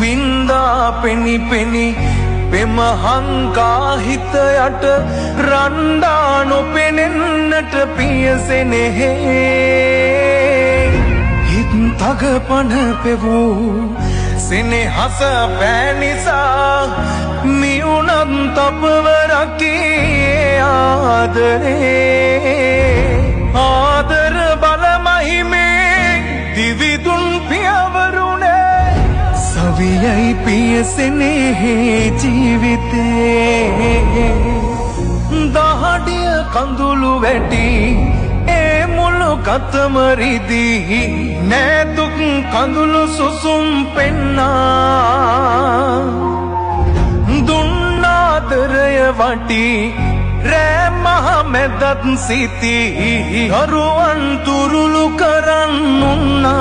වින්දා පෙනි පෙනි පෙම හංකා හිත යට රණ්ඩා නොපෙනෙන්නට පියසෙනෙහි හිත් තගපන පෙවූ සෙනෙහස පෑනිසා මියුනත් අපව රකියේ ආදරේ ආදර බල මහිමේ දිවිදුන් පියවරුනේ සවියයි පියසෙනෙහි ජීවිතේ දහඩිය කඳුළු වැටි ඒ මුළු කතම රිදී නෑදුක් කඳුළු සුසුම් පෙන්නා දුන්නාදරය වටි රෑ මහ මැදත් සිටි දරුවන් තුරුළු කරන්නුන්නා